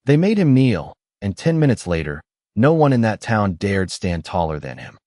They made him kneel, and 10 minutes later, no one in that town dared stand taller than him.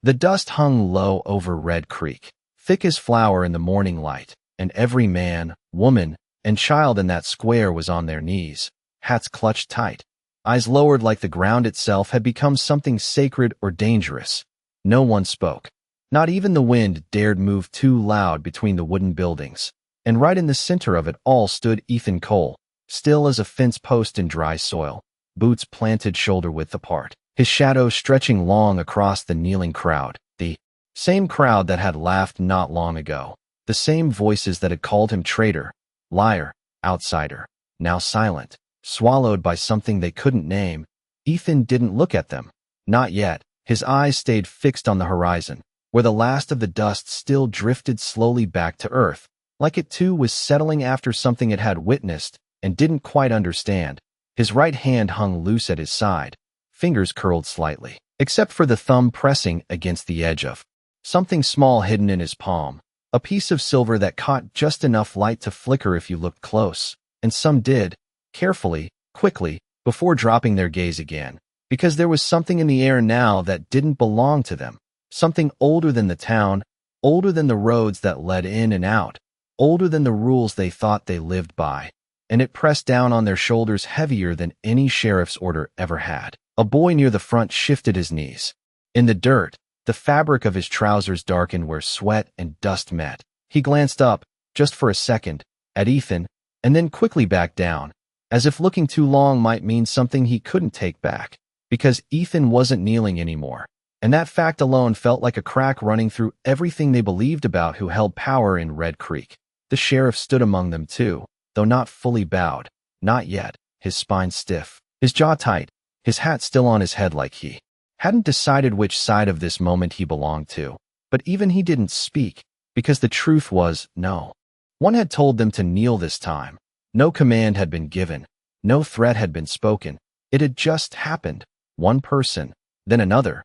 The dust hung low over Red Creek, thick as flour in the morning light, and every man, woman, and child in that square was on their knees, hats clutched tight, eyes lowered like the ground itself had become something sacred or dangerous. No one spoke. Not even the wind dared move too loud between the wooden buildings. And right in the center of it all stood Ethan Cole, still as a fence post in dry soil, boots planted shoulder-width apart, his shadow stretching long across the kneeling crowd, the same crowd that had laughed not long ago, the same voices that had called him traitor, liar, outsider, now silent, swallowed by something they couldn't name. Ethan didn't look at them. Not yet. His eyes stayed fixed on the horizon, where the last of the dust still drifted slowly back to earth, like it too was settling after something it had witnessed and didn't quite understand. His right hand hung loose at his side, fingers curled slightly, except for the thumb pressing against the edge of something small hidden in his palm, a piece of silver that caught just enough light to flicker if you looked close, and some did, carefully, quickly, before dropping their gaze again, because there was something in the air now that didn't belong to them. Something older than the town, older than the roads that led in and out, older than the rules they thought they lived by, and it pressed down on their shoulders heavier than any sheriff's order ever had. A boy near the front shifted his knees. In the dirt, the fabric of his trousers darkened where sweat and dust met. He glanced up, just for a second, at Ethan, and then quickly back down, as if looking too long might mean something he couldn't take back, because Ethan wasn't kneeling anymore. And that fact alone felt like a crack running through everything they believed about who held power in Red Creek. The sheriff stood among them too, though not fully bowed, not yet, his spine stiff, his jaw tight, his hat still on his head like he hadn't decided which side of this moment he belonged to. But even he didn't speak, because the truth was, no. One had told them to kneel this time. No command had been given, no threat had been spoken. It had just happened. One person, then another,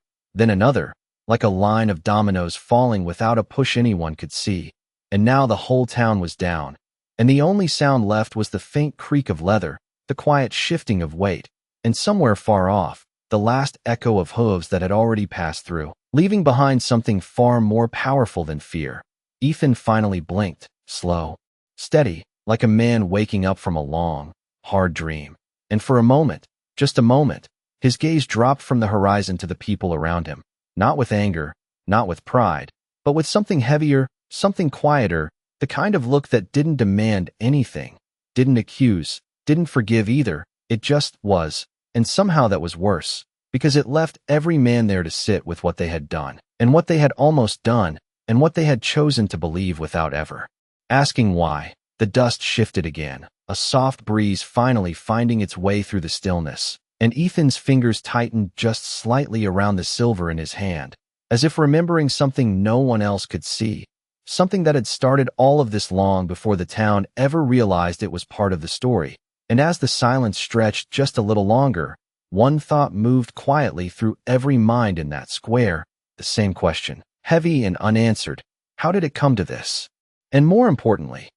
like a line of dominoes falling without a push anyone could see. And now the whole town was down, and the only sound left was the faint creak of leather, the quiet shifting of weight, and somewhere far off, the last echo of hooves that had already passed through, leaving behind something far more powerful than fear. Ethan finally blinked, slow, steady, like a man waking up from a long, hard dream. And for a moment, just a moment, his gaze dropped from the horizon to the people around him, not with anger, not with pride, but with something heavier, something quieter, the kind of look that didn't demand anything, didn't accuse, didn't forgive either. It just was, and somehow that was worse, because it left every man there to sit with what they had done, and what they had almost done, and what they had chosen to believe without ever asking why. The dust shifted again, a soft breeze finally finding its way through the stillness. And Ethan's fingers tightened just slightly around the silver in his hand, as if remembering something no one else could see, something that had started all of this long before the town ever realized it was part of the story. And as the silence stretched just a little longer, one thought moved quietly through every mind in that square, the same question, heavy and unanswered. How did it come to this? And more importantly,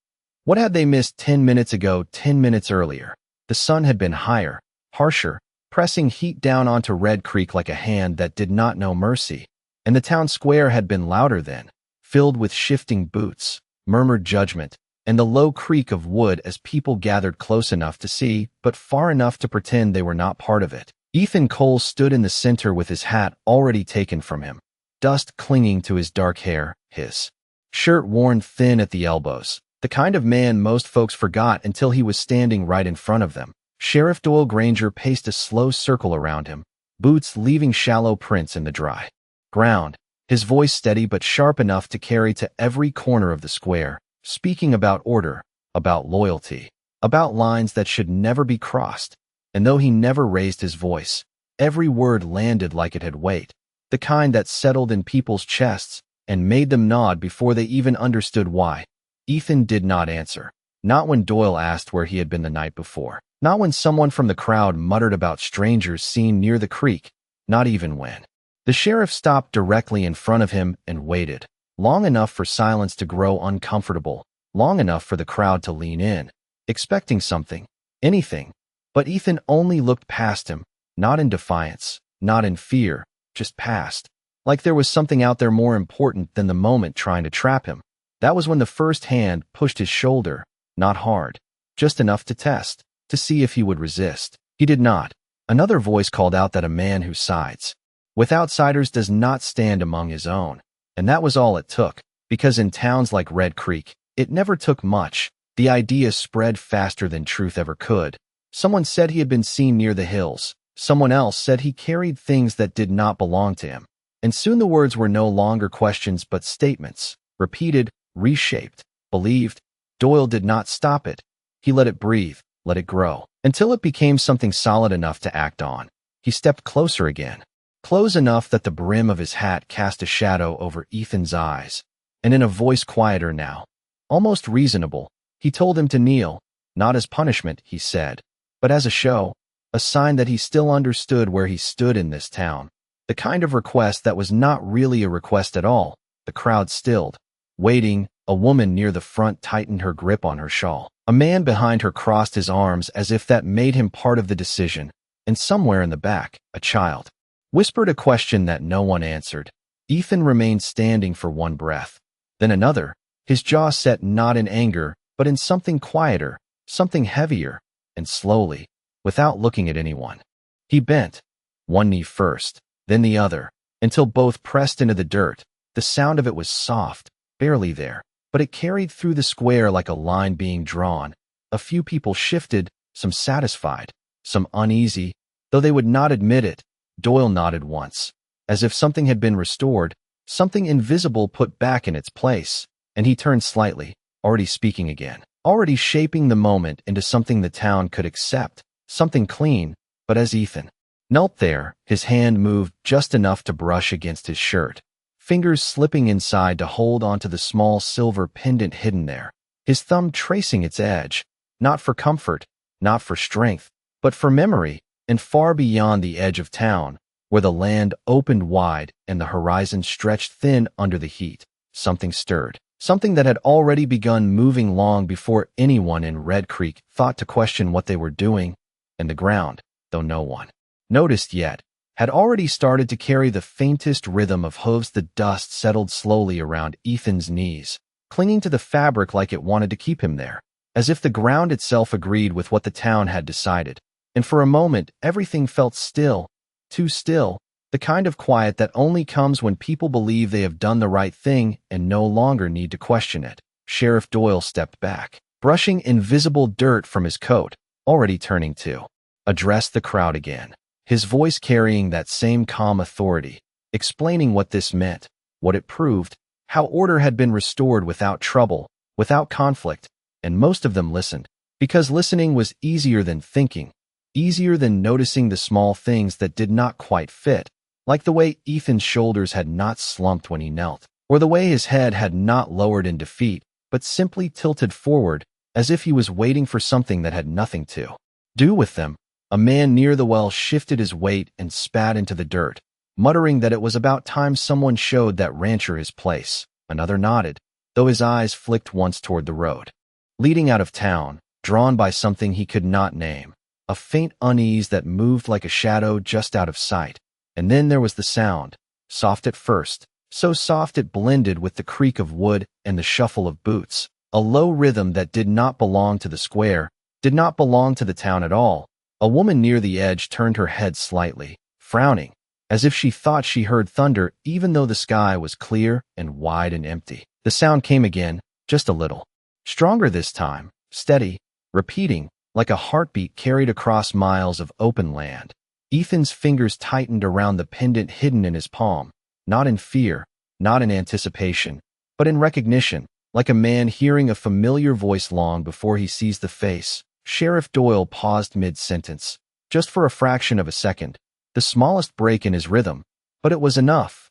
what had they missed 10 minutes ago, 10 minutes earlier? The sun had been higher, harsher, pressing heat down onto Red Creek like a hand that did not know mercy, and the town square had been louder then, filled with shifting boots, murmured judgment, and the low creak of wood as people gathered close enough to see, but far enough to pretend they were not part of it. Ethan Cole stood in the center with his hat already taken from him, dust clinging to his dark hair, his shirt worn thin at the elbows, the kind of man most folks forgot until he was standing right in front of them. Sheriff Doyle Granger paced a slow circle around him, boots leaving shallow prints in the dry ground, his voice steady but sharp enough to carry to every corner of the square, speaking about order, about loyalty, about lines that should never be crossed. And though he never raised his voice, every word landed like it had weight, the kind that settled in people's chests and made them nod before they even understood why. Ethan did not answer, not when Doyle asked where he had been the night before. Not when someone from the crowd muttered about strangers seen near the creek, not even when the sheriff stopped directly in front of him and waited, long enough for silence to grow uncomfortable, long enough for the crowd to lean in, expecting something, anything, But Ethan only looked past him, not in defiance, not in fear, just past. Like there was something out there more important than the moment trying to trap him. That was when the first hand pushed his shoulder, not hard, just enough to test, to see if he would resist. He did not. Another voice called out that a man who sides with outsiders does not stand among his own. And that was all it took, because in towns like Red Creek, it never took much. The idea spread faster than truth ever could. Someone said he had been seen near the hills. Someone else said he carried things that did not belong to him. And soon the words were no longer questions but statements, repeated, reshaped, believed. Doyle did not stop it. He let it breathe, let it grow, until it became something solid enough to act on. He stepped closer again, close enough that the brim of his hat cast a shadow over Ethan's eyes. And in a voice quieter now, almost reasonable, he told him to kneel, not as punishment, he said, but as a show, a sign that he still understood where he stood in this town. The kind of request that was not really a request at all. The crowd stilled, waiting. A woman near the front tightened her grip on her shawl. A man behind her crossed his arms as if that made him part of the decision. And somewhere in the back, a child whispered a question that no one answered. Ethan remained standing for one breath, then another, his jaw set not in anger, but in something quieter, something heavier, and slowly, without looking at anyone, he bent, one knee first, then the other, until both pressed into the dirt. The sound of it was soft, barely there, but it carried through the square like a line being drawn. A few people shifted, some satisfied, some uneasy, though they would not admit it. Doyle nodded once, as if something had been restored, something invisible put back in its place, and he turned slightly, already speaking again, already shaping the moment into something the town could accept, something clean. But as Ethan knelt there, his hand moved just enough to brush against his shirt, fingers slipping inside to hold onto the small silver pendant hidden there, his thumb tracing its edge, not for comfort, not for strength, but for memory. And far beyond the edge of town, where the land opened wide and the horizon stretched thin under the heat, something stirred, something that had already begun moving long before anyone in Red Creek thought to question what they were doing. And the ground, though no one noticed yet, had already started to carry the faintest rhythm of hooves. The dust settled slowly around Ethan's knees, clinging to the fabric like it wanted to keep him there, as if the ground itself agreed with what the town had decided. And for a moment, everything felt still, too still, the kind of quiet that only comes when people believe they have done the right thing and no longer need to question it. Sheriff Doyle stepped back, brushing invisible dirt from his coat, already turning to address the crowd again, his voice carrying that same calm authority, explaining what this meant, what it proved, how order had been restored without trouble, without conflict. And most of them listened, because listening was easier than thinking. Easier than noticing the small things that did not quite fit, like the way Ethan's shoulders had not slumped when he knelt, or the way his head had not lowered in defeat, but simply tilted forward, as if he was waiting for something that had nothing to do with them. A man near the well shifted his weight and spat into the dirt, muttering that it was about time someone showed that rancher his place. Another nodded, though his eyes flicked once toward the road leading out of town, drawn by something he could not name. A faint unease that moved like a shadow just out of sight. And then there was the sound, soft at first, so soft it blended with the creak of wood and the shuffle of boots. A low rhythm that did not belong to the square, did not belong to the town at all. A woman near the edge turned her head slightly, frowning, as if she thought she heard thunder even though the sky was clear and wide and empty. The sound came again, just a little. Stronger this time, steady, repeating, like a heartbeat carried across miles of open land. Ethan's fingers tightened around the pendant hidden in his palm, not in fear, not in anticipation, but in recognition, like a man hearing a familiar voice long before he sees the face. Sheriff Doyle paused mid-sentence, just for a fraction of a second, the smallest break in his rhythm, but it was enough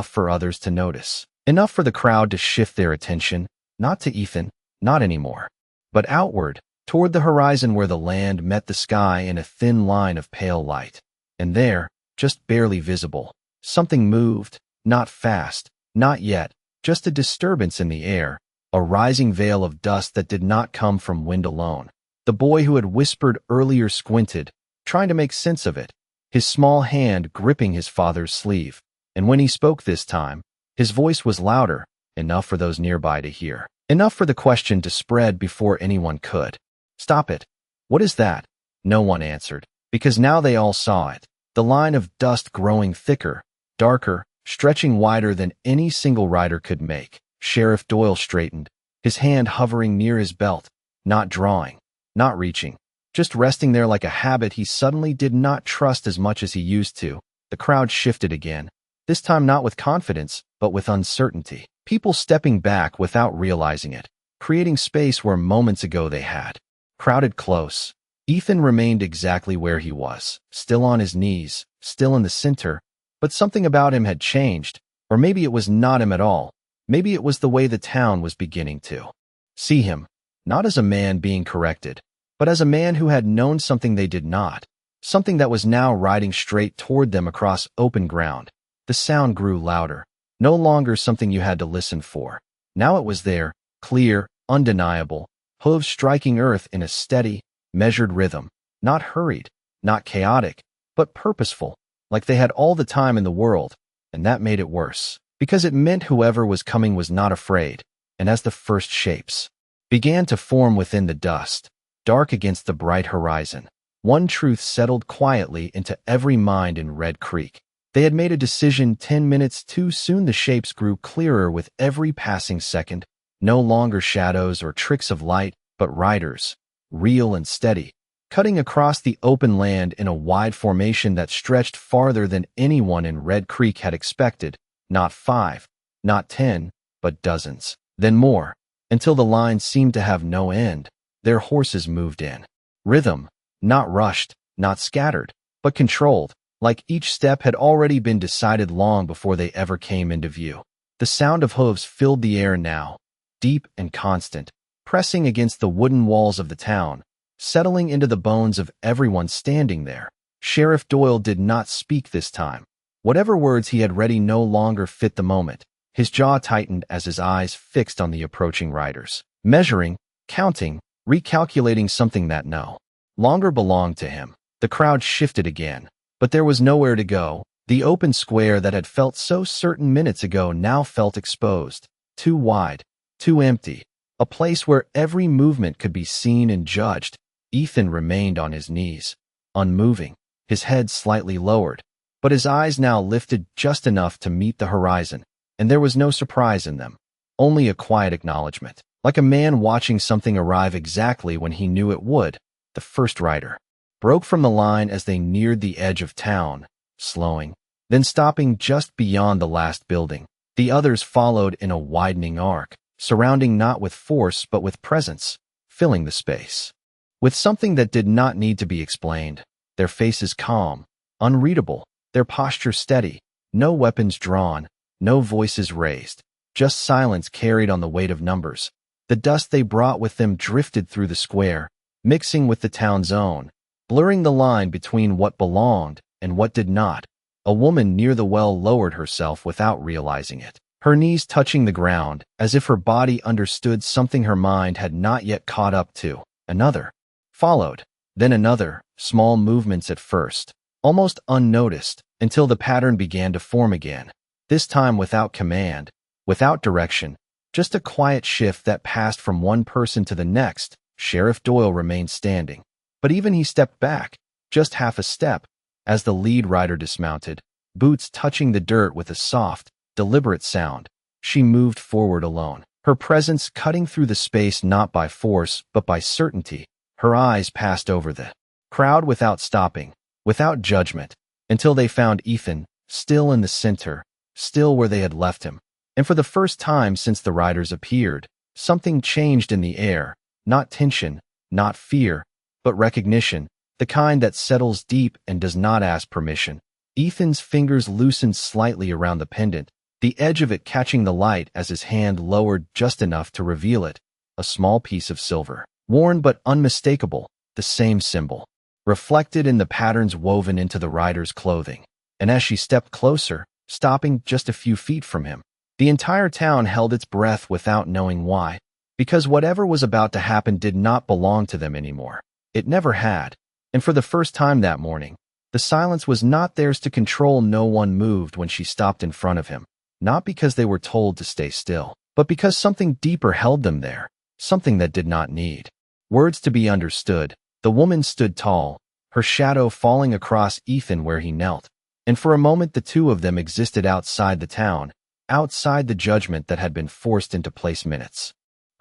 for others to notice, enough for the crowd to shift their attention, not to Ethan, not anymore, but outward, toward the horizon where the land met the sky in a thin line of pale light. And there, just barely visible, something moved, not fast, not yet, just a disturbance in the air, a rising veil of dust that did not come from wind alone, The boy who had whispered earlier squinted, trying to make sense of it, his small hand gripping his father's sleeve. And when he spoke this time, his voice was louder, enough for those nearby to hear. Enough for the question to spread before anyone could. "Stop it. What is that?" No one answered, because now they all saw it. The line of dust growing thicker, darker, stretching wider than any single rider could make. Sheriff Doyle straightened, his hand hovering near his belt, not drawing, not reaching, just resting there like a habit he suddenly did not trust as much as he used to. The crowd shifted again, this time not with confidence, but with uncertainty. People stepping back without realizing it, creating space where moments ago they had. Crowded close. Ethan remained exactly where he was, still on his knees, still in the center, but something about him had changed, or maybe it was not him at all. Maybe it was the way the town was beginning to see him, not as a man being corrected, but as a man who had known something they did not, something that was now riding straight toward them across open ground. The sound grew louder, no longer something you had to listen for. Now it was there, clear, undeniable, hooves striking earth in a steady, measured rhythm, not hurried, not chaotic, but purposeful, like they had all the time in the world, and that made it worse, because it meant whoever was coming was not afraid. And as the first shapes began to form within the dust, dark against the bright horizon, one truth settled quietly into every mind in Red Creek. They had made a decision 10 minutes too soon. The shapes grew clearer with every passing second, no longer shadows or tricks of light, but riders, real and steady, cutting across the open land in a wide formation that stretched farther than anyone in Red Creek had expected. Not 5, not 10, but dozens, then more, until the line seemed to have no end. Their horses moved in rhythm, not rushed, not scattered, but controlled, like each step had already been decided long before they ever came into view. The sound of hooves filled the air now, deep and constant, pressing against the wooden walls of the town, settling into the bones of everyone standing there. Sheriff Doyle did not speak this time. Whatever words he had ready no longer fit the moment. His jaw tightened as his eyes fixed on the approaching riders, measuring, counting, recalculating something that no longer belonged to him. The crowd shifted again, but there was nowhere to go. The open square that had felt so certain minutes ago now felt exposed, too wide, too empty, a place where every movement could be seen and judged. Ethan remained on his knees, unmoving, his head slightly lowered, but his eyes now lifted just enough to meet the horizon, and there was no surprise in them, only a quiet acknowledgement, like a man watching something arrive exactly when he knew it would. The first rider broke from the line as they neared the edge of town, slowing, then stopping just beyond the last building. The others followed in a widening arc, surrounding not with force but with presence, filling the space with something that did not need to be explained. Their faces calm, unreadable, their posture steady, no weapons drawn, no voices raised, just silence carried on the weight of numbers. The dust they brought with them drifted through the square, mixing with the town's own, blurring the line between what belonged and what did not. A woman near the well lowered herself without realizing it, her knees touching the ground, as if her body understood something her mind had not yet caught up to. Another followed, then another, small movements at first, almost unnoticed, until the pattern began to form again, this time without command, without direction, just a quiet shift that passed from one person to the next. Sheriff Doyle remained standing, but even he stepped back, just half a step, as the lead rider dismounted, boots touching the dirt with a soft, deliberate sound. She moved forward alone, her presence cutting through the space not by force but by certainty. Her eyes passed over the crowd without stopping, without judgment, until they found Ethan, still in the center, still where they had left him. And for the first time since the riders appeared, something changed in the air, not tension, not fear, but recognition, the kind that settles deep and does not ask permission. Ethan's fingers loosened slightly around the pendant, the edge of it catching the light as his hand lowered just enough to reveal it, a small piece of silver, worn but unmistakable, the same symbol, reflected in the patterns woven into the rider's clothing. And as she stepped closer, stopping just a few feet from him, the entire town held its breath without knowing why. because whatever was about to happen did not belong to them anymore. It never had. And for the first time that morning, the silence was not theirs to control. No one moved when she stopped in front of him, not because they were told to stay still, but because something deeper held them there, something that did not need words to be understood. The woman stood tall, her shadow falling across Ethan where he knelt, and for a moment the two of them existed outside the town, outside the judgment that had been forced into place minutes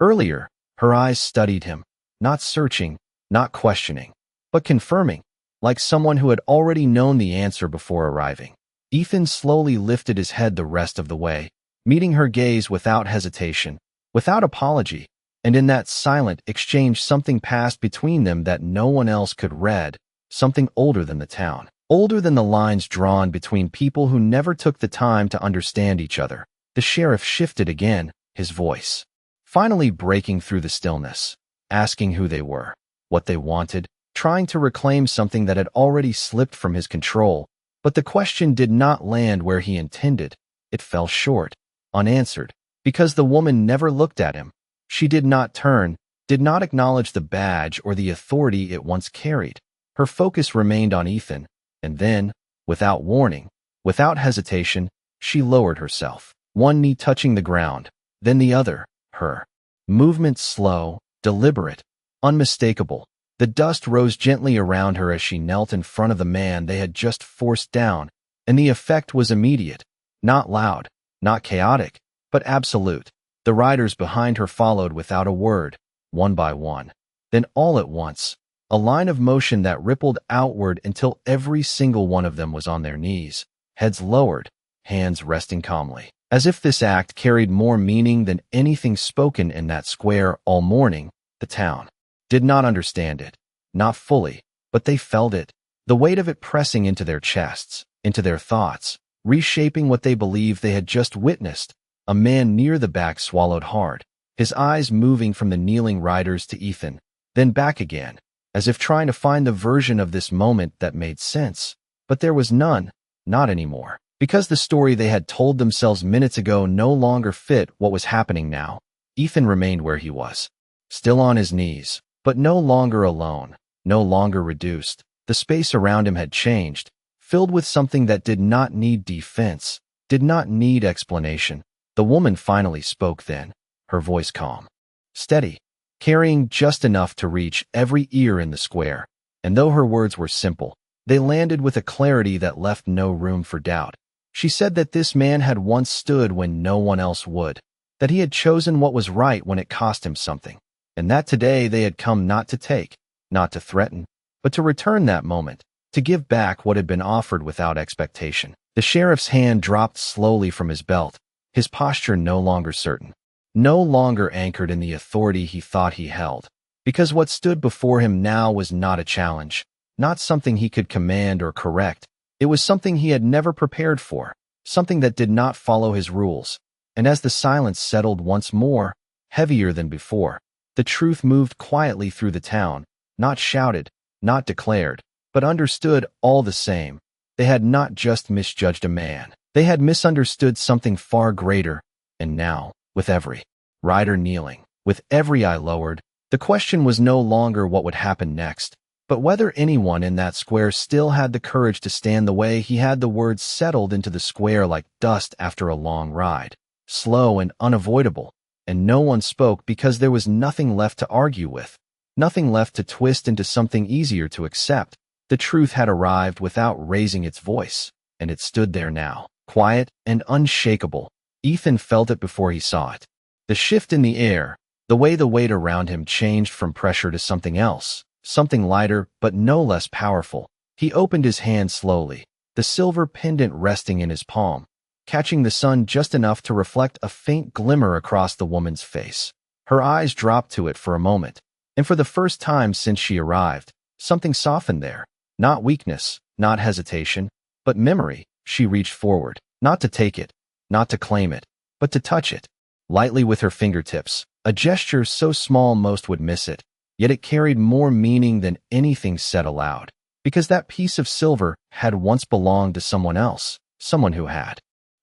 earlier. Her eyes studied him, not searching, not questioning, but confirming, like someone who had already known the answer before arriving. Ethan slowly lifted his head the rest of the way, meeting her gaze without hesitation, without apology, and in that silent exchange something passed between them that no one else could read, something older than the town, older than the lines drawn between people who never took the time to understand each other. The sheriff shifted again, his voice finally breaking through the stillness, asking who they were, what they wanted, trying to reclaim something that had already slipped from his control. But the question did not land where he intended. It fell short, unanswered, because the woman never looked at him. She did not turn, did not acknowledge the badge or the authority it once carried. Her focus remained on Ethan, and then, without warning, without hesitation, she lowered herself, one knee touching the ground, then the other, her movement slow, deliberate, unmistakable. The dust rose gently around her as she knelt in front of the man they had just forced down, and the effect was immediate, not loud, not chaotic, but absolute. The riders behind her followed without a word, one by one. Then all at once, a line of motion that rippled outward until every single one of them was on their knees, heads lowered, hands resting calmly, as if this act carried more meaning than anything spoken in that square all morning. The town did not understand it, not fully, but they felt it, the weight of it pressing into their chests, into their thoughts, reshaping what they believed they had just witnessed. A man near the back swallowed hard, his eyes moving from the kneeling riders to Ethan, then back again, as if trying to find the version of this moment that made sense. But there was none, not anymore, because the story they had told themselves minutes ago no longer fit what was happening now. Ethan remained where he was, still on his knees, but no longer alone, no longer reduced. The space around him had changed, filled with something that did not need defense, did not need explanation. The woman finally spoke then, her voice calm, steady, carrying just enough to reach every ear in the square. And though her words were simple, they landed with a clarity that left no room for doubt. She said that this man had once stood when no one else would, that he had chosen what was right when it cost him something, and that today they had come not to take, not to threaten, but to return that moment, to give back what had been offered without expectation. The sheriff's hand dropped slowly from his belt, his posture no longer certain, no longer anchored in the authority he thought he held, because what stood before him now was not a challenge, not something he could command or correct. It was something he had never prepared for, something that did not follow his rules. And as the silence settled once more, heavier than before, the truth moved quietly through the town, not shouted, not declared, but understood all the same. They had not just misjudged a man. They had misunderstood something far greater. And now, with every rider kneeling, with every eye lowered, the question was no longer what would happen next, but whether anyone in that square still had the courage to stand the way he had. The words settled into the square like dust after a long ride, slow and unavoidable, and no one spoke because there was nothing left to argue with, nothing left to twist into something easier to accept. The truth had arrived without raising its voice, and it stood there now, quiet and unshakable. Ethan felt it before he saw it. The shift in the air, the way the weight around him changed from pressure to something else, something lighter but no less powerful. He opened his hand slowly, the silver pendant resting in his palm, catching the sun just enough to reflect a faint glimmer across the woman's face. Her eyes dropped to it for a moment, and for the first time since she arrived, something softened there. Not weakness, not hesitation, but memory. She reached forward, not to take it, not to claim it, but to touch it, lightly with her fingertips, a gesture so small most would miss it, yet it carried more meaning than anything said aloud, because that piece of silver had once belonged to someone else, someone who had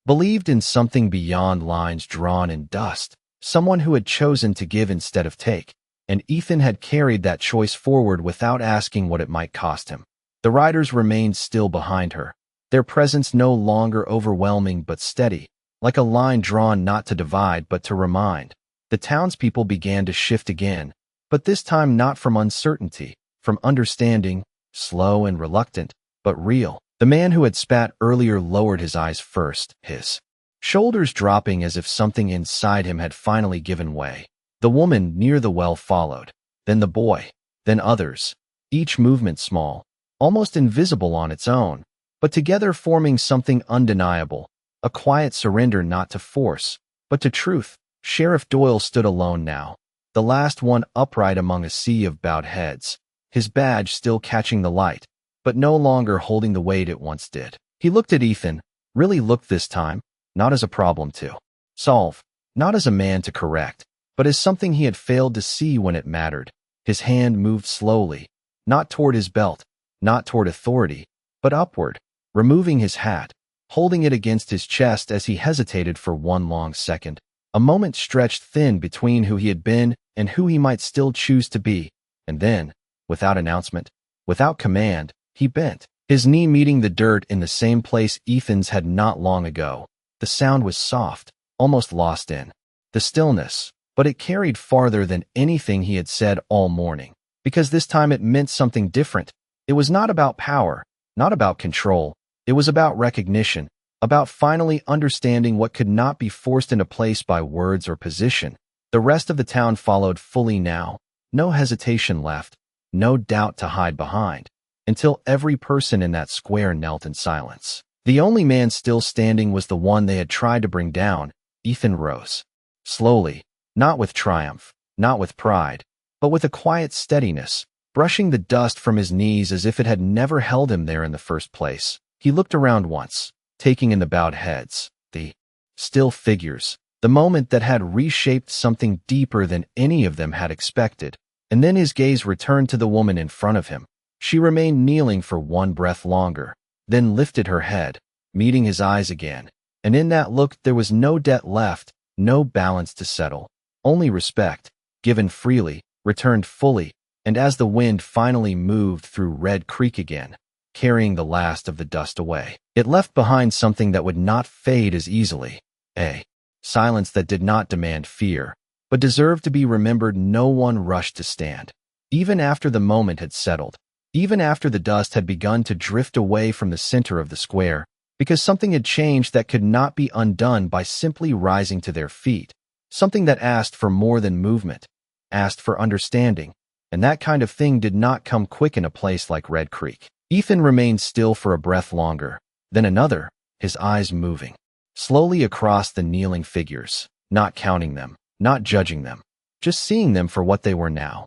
believed in something beyond lines drawn in dust, someone who had chosen to give instead of take, and Ethan had carried that choice forward without asking what it might cost him. The riders remained still behind her, their presence no longer overwhelming but steady, like a line drawn not to divide but to remind. The townspeople began to shift again, but this time not from uncertainty, from understanding, slow and reluctant, but real. The man who had spat earlier lowered his eyes first, his shoulders dropping as if something inside him had finally given way. The woman near the well followed, then the boy, then others, each movement small, almost invisible on its own, but together forming something undeniable, a quiet surrender not to force, but to truth. Sheriff Doyle stood alone now, the last one upright among a sea of bowed heads, his badge still catching the light, but no longer holding the weight it once did. He looked at Ethan, really looked this time, not as a problem to solve, not as a man to correct, but as something he had failed to see when it mattered. His hand moved slowly, not toward his belt, not toward authority, but upward, removing his hat, holding it against his chest as he hesitated for one long second. A moment stretched thin between who he had been and who he might still choose to be, and then, without announcement, without command, he bent, his knee meeting the dirt in the same place Ethan's had not long ago. The sound was soft, almost lost in the stillness, but it carried farther than anything he had said all morning, because this time it meant something different. It was not about power, not about control. It was about recognition, about finally understanding what could not be forced into place by words or position. The rest of the town followed fully now, no hesitation left, no doubt to hide behind, until every person in that square knelt in silence. The only man still standing was the one they had tried to bring down. Ethan rose. Slowly, not with triumph, not with pride, but with a quiet steadiness, brushing the dust from his knees as if it had never held him there in the first place. He looked around once, taking in the bowed heads, the still figures, the moment that had reshaped something deeper than any of them had expected, and then his gaze returned to the woman in front of him. She remained kneeling for one breath longer, then lifted her head, meeting his eyes again, and in that look there was no debt left, no balance to settle, only respect, given freely, returned fully, and as the wind finally moved through Red Creek again, carrying the last of the dust away, it left behind something that would not fade as easily, a silence that did not demand fear, but deserved to be remembered. No one rushed to stand. Even after the moment had settled, even after the dust had begun to drift away from the center of the square, because something had changed that could not be undone by simply rising to their feet, something that asked for more than movement, asked for understanding, and that kind of thing did not come quick in a place like Red Creek. Ethan remained still for a breath longer, then another, his eyes moving slowly across the kneeling figures, not counting them, not judging them, just seeing them for what they were now.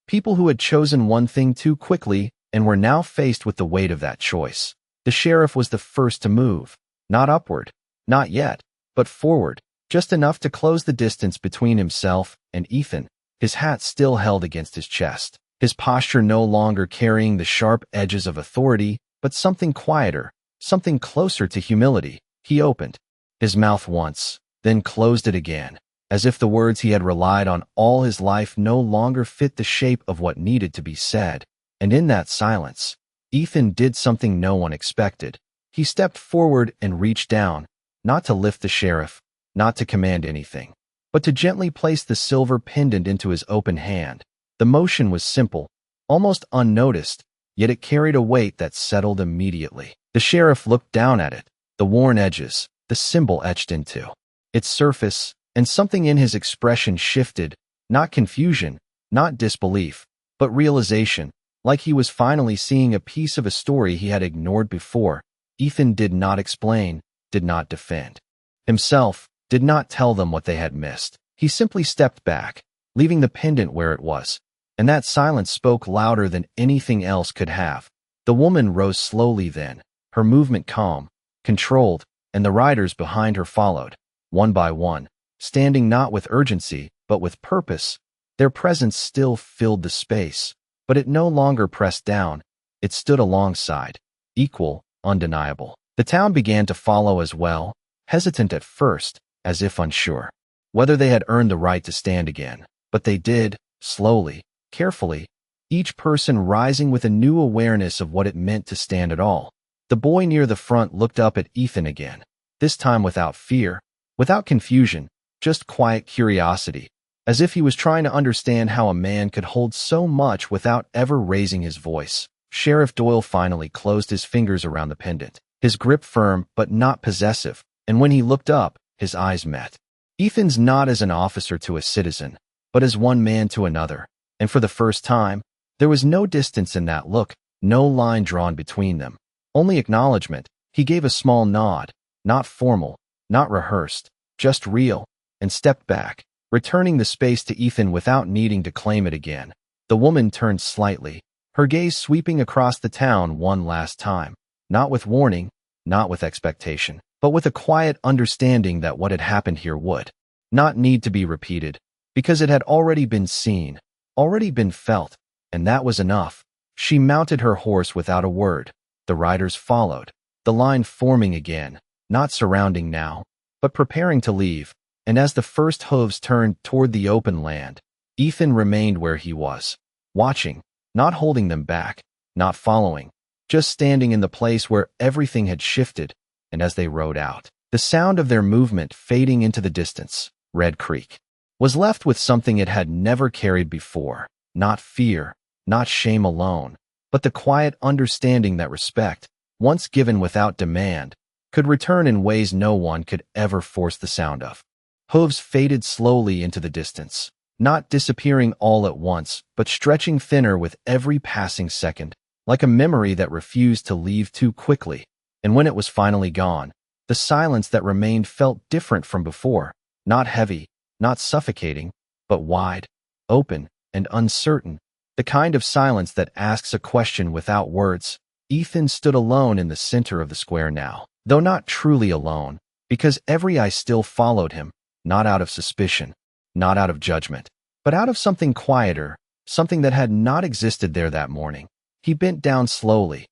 People who had chosen one thing too quickly and were now faced with the weight of that choice. The sheriff was the first to move, not upward, not yet, but forward, just enough to close the distance between himself and Ethan, his hat still held against his chest, his posture no longer carrying the sharp edges of authority, but something quieter, something closer to humility. He opened his mouth once, then closed it again, as if the words he had relied on all his life no longer fit the shape of what needed to be said. And in that silence, Ethan did something no one expected. He stepped forward and reached down, not to lift the sheriff, not to command anything, but to gently place the silver pendant into his open hand. The motion was simple, almost unnoticed, yet it carried a weight that settled immediately. The sheriff looked down at it, the worn edges, the symbol etched into its surface, and something in his expression shifted, not confusion, not disbelief, but realization, like he was finally seeing a piece of a story he had ignored before. Ethan did not explain, did not defend himself, did not tell them what they had missed. He simply stepped back, leaving the pendant where it was, and that silence spoke louder than anything else could have. The woman rose slowly then, her movement calm, controlled, and the riders behind her followed, one by one, standing not with urgency, but with purpose. Their presence still filled the space, but it no longer pressed down. It stood alongside, equal, undeniable. The town began to follow as well, hesitant at first, as if unsure. whether they had earned the right to stand again. But they did, slowly, carefully, each person rising with a new awareness of what it meant to stand at all. The boy near the front looked up at Ethan again, this time without fear, without confusion, just quiet curiosity, as if he was trying to understand how a man could hold so much without ever raising his voice. Sheriff Doyle finally closed his fingers around the pendant, his grip firm but not possessive, and when he looked up, his eyes met Ethan's, not as an officer to a citizen, but as one man to another, and for the first time, there was no distance in that look, no line drawn between them, only acknowledgement. He gave a small nod, not formal, not rehearsed, just real, and stepped back, returning the space to Ethan without needing to claim it again. The woman turned slightly, her gaze sweeping across the town one last time, not with warning, not with expectation, but with a quiet understanding that what had happened here would not need to be repeated, because it had already been seen, already been felt, and that was enough. She mounted her horse without a word. The riders followed, the line forming again, not surrounding now, but preparing to leave, and as the first hooves turned toward the open land, Ethan remained where he was, watching, not holding them back, not following, just standing in the place where everything had shifted. And as they rode out, the sound of their movement fading into the distance, Red Creek was left with something it had never carried before, not fear, not shame alone, but the quiet understanding that respect, once given without demand, could return in ways no one could ever force the sound of. Hooves faded slowly into the distance, not disappearing all at once, but stretching thinner with every passing second, like a memory that refused to leave too quickly. And when it was finally gone, the silence that remained felt different from before, not heavy, not suffocating, but wide, open, and uncertain, the kind of silence that asks a question without words. Ethan stood alone in the center of the square now, though not truly alone, because every eye still followed him, not out of suspicion, not out of judgment, but out of something quieter, something that had not existed there that morning. He bent down slowly,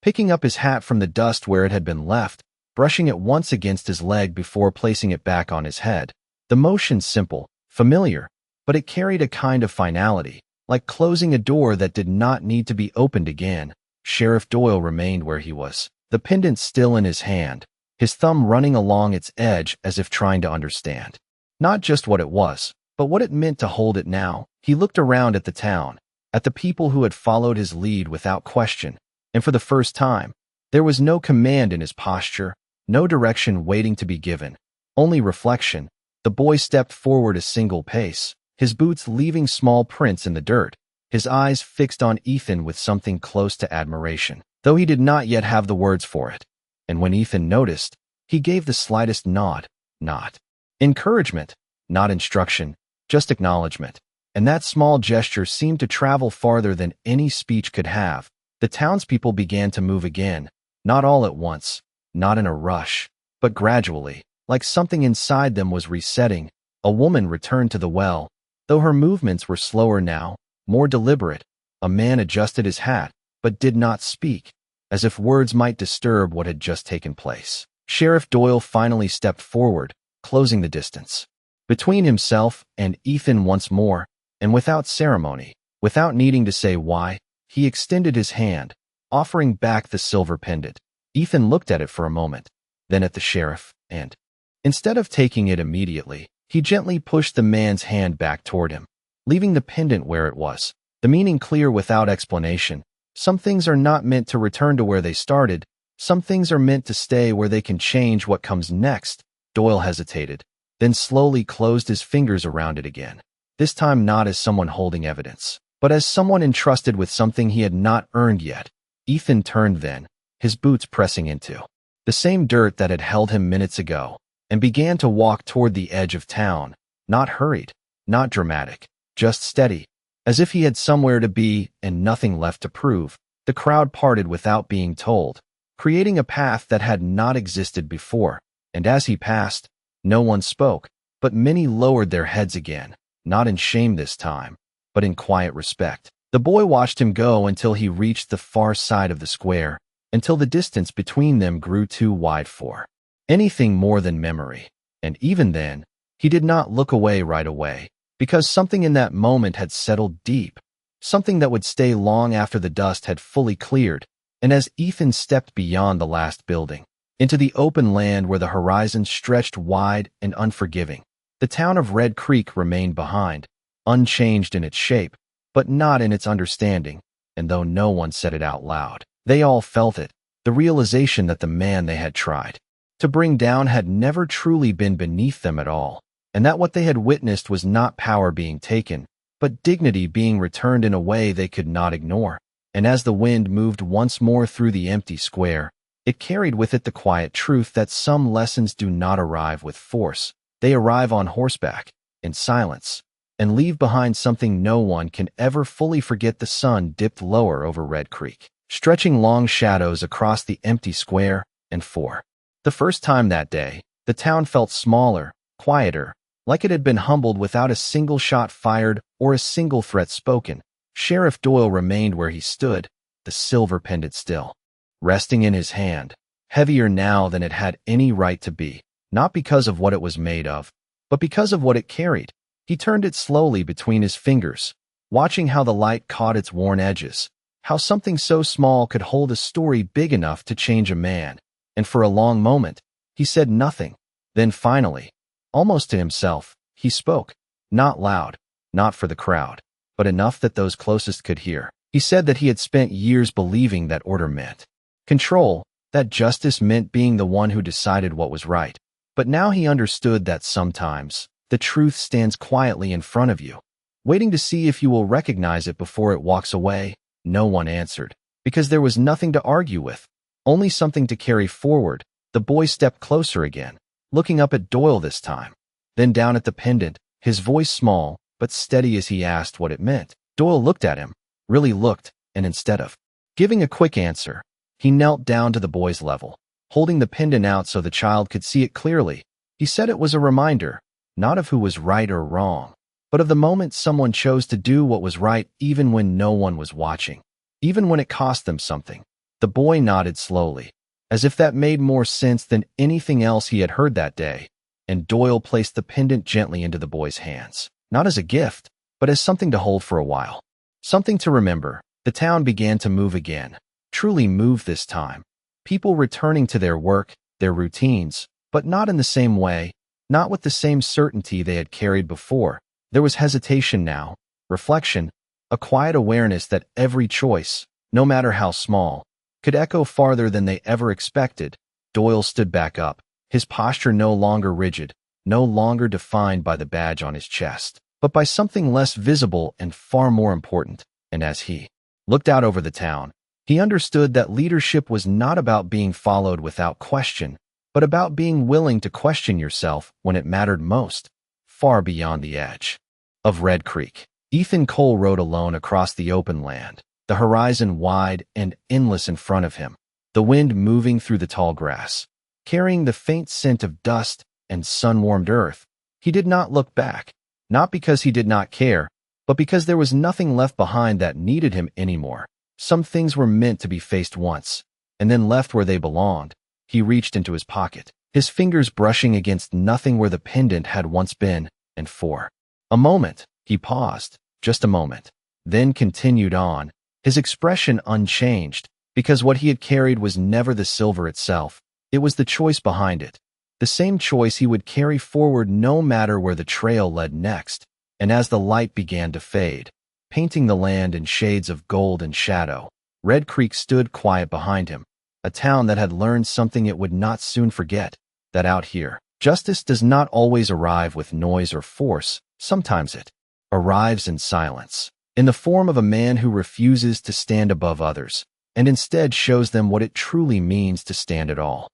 picking up his hat from the dust where it had been left, brushing it once against his leg before placing it back on his head. The motion simple, familiar, but it carried a kind of finality, like closing a door that did not need to be opened again. Sheriff Doyle remained where he was, the pendant still in his hand, his thumb running along its edge as if trying to understand not just what it was, but what it meant to hold it now. He looked around at the town, at the people who had followed his lead without question, and for the first time, there was no command in his posture, no direction waiting to be given, only reflection. The boy stepped forward a single pace, his boots leaving small prints in the dirt, his eyes fixed on Ethan with something close to admiration, though he did not yet have the words for it. And when Ethan noticed, he gave the slightest nod, not encouragement, not instruction, just acknowledgement. And that small gesture seemed to travel farther than any speech could have. The townspeople began to move again, not all at once, not in a rush, but gradually, like something inside them was resetting. A woman returned to the well, though her movements were slower now, more deliberate. A man adjusted his hat, but did not speak, as if words might disturb what had just taken place. Sheriff Doyle finally stepped forward, closing the distance between himself and Ethan once more, and without ceremony, without needing to say why, he extended his hand, offering back the silver pendant. Ethan looked at it for a moment, then at the sheriff, and, instead of taking it immediately, he gently pushed the man's hand back toward him, leaving the pendant where it was, the meaning clear without explanation. Some things are not meant to return to where they started. Some things are meant to stay where they can change what comes next. Doyle hesitated, then slowly closed his fingers around it again, this time not as someone holding evidence, but as someone entrusted with something he had not earned yet. Ethan turned then, his boots pressing into the same dirt that had held him minutes ago, and began to walk toward the edge of town, not hurried, not dramatic, just steady, as if he had somewhere to be and nothing left to prove. The crowd parted without being told, creating a path that had not existed before, and as he passed, no one spoke, but many lowered their heads again, not in shame this time, but in quiet respect. The boy watched him go until he reached the far side of the square, until the distance between them grew too wide for anything more than memory. And even then, He did not look away right away, because something in that moment had settled deep, something that would stay long after the dust had fully cleared. And as Ethan stepped beyond the last building, into the open land where the horizon stretched wide and unforgiving, the town of Red Creek remained behind, unchanged in its shape, but not in its understanding. And though no one said it out loud, they all felt it, the realization that the man they had tried to bring down had never truly been beneath them at all, and that what they had witnessed was not power being taken, but dignity being returned in a way they could not ignore. And as the wind moved once more through the empty square, it carried with it the quiet truth that some lessons do not arrive with force. They arrive on horseback, in silence, and leave behind something no one can ever fully forget. The sun dipped lower over Red Creek, stretching long shadows across the empty square, and for the first time that day, the town felt smaller, quieter, like it had been humbled without a single shot fired or a single threat spoken. Sheriff Doyle remained where he stood, the silver pendant still resting in his hand, heavier now than it had any right to be, not because of what it was made of, but because of what it carried. He turned it slowly between his fingers, watching how the light caught its worn edges, how something so small could hold a story big enough to change a man. And for a long moment, he said nothing. Then finally, almost to himself, he spoke, not loud, not for the crowd, but enough that those closest could hear. He said that he had spent years believing that order meant control, that justice meant being the one who decided what was right. But now he understood that sometimes the truth stands quietly in front of you, waiting to see if you will recognize it before it walks away. No one answered, because there was nothing to argue with, only something to carry forward. The boy stepped closer again, looking up at Doyle this time, then down at the pendant, his voice small but steady as he asked what it meant. Doyle looked at him, really looked, and instead of giving a quick answer, he knelt down to the boy's level, holding the pendant out so the child could see it clearly. He said it was a reminder, not of who was right or wrong, but of the moment someone chose to do what was right even when no one was watching, even when it cost them something. The boy nodded slowly, as if that made more sense than anything else he had heard that day, and Doyle placed the pendant gently into the boy's hands, not as a gift, but as something to hold for a while, something to remember. The town began to move again, truly move this time, people returning to their work, their routines, but not in the same way, not with the same certainty they had carried before. There was hesitation now, reflection, a quiet awareness that every choice, no matter how small, could echo farther than they ever expected. Doyle stood back up, his posture no longer rigid, no longer defined by the badge on his chest, but by something less visible and far more important. And as he looked out over the town, he understood that leadership was not about being followed without question, but about being willing to question yourself when it mattered most. Far beyond the edge of Red Creek, Ethan Cole rode alone across the open land, the horizon wide and endless in front of him, the wind moving through the tall grass, carrying the faint scent of dust and sun-warmed earth. He did not look back, not because he did not care, but because there was nothing left behind that needed him anymore. Some things were meant to be faced once, and then left where they belonged. He reached into his pocket, his fingers brushing against nothing where the pendant had once been, and for a moment, he paused, just a moment, then continued on, his expression unchanged, because what he had carried was never the silver itself, it was the choice behind it, the same choice he would carry forward no matter where the trail led next. And as the light began to fade, painting the land in shades of gold and shadow, Red Creek stood quiet behind him, a town that had learned something it would not soon forget, that out here, justice does not always arrive with noise or force. Sometimes it arrives in silence, in the form of a man who refuses to stand above others, and instead shows them what it truly means to stand at all.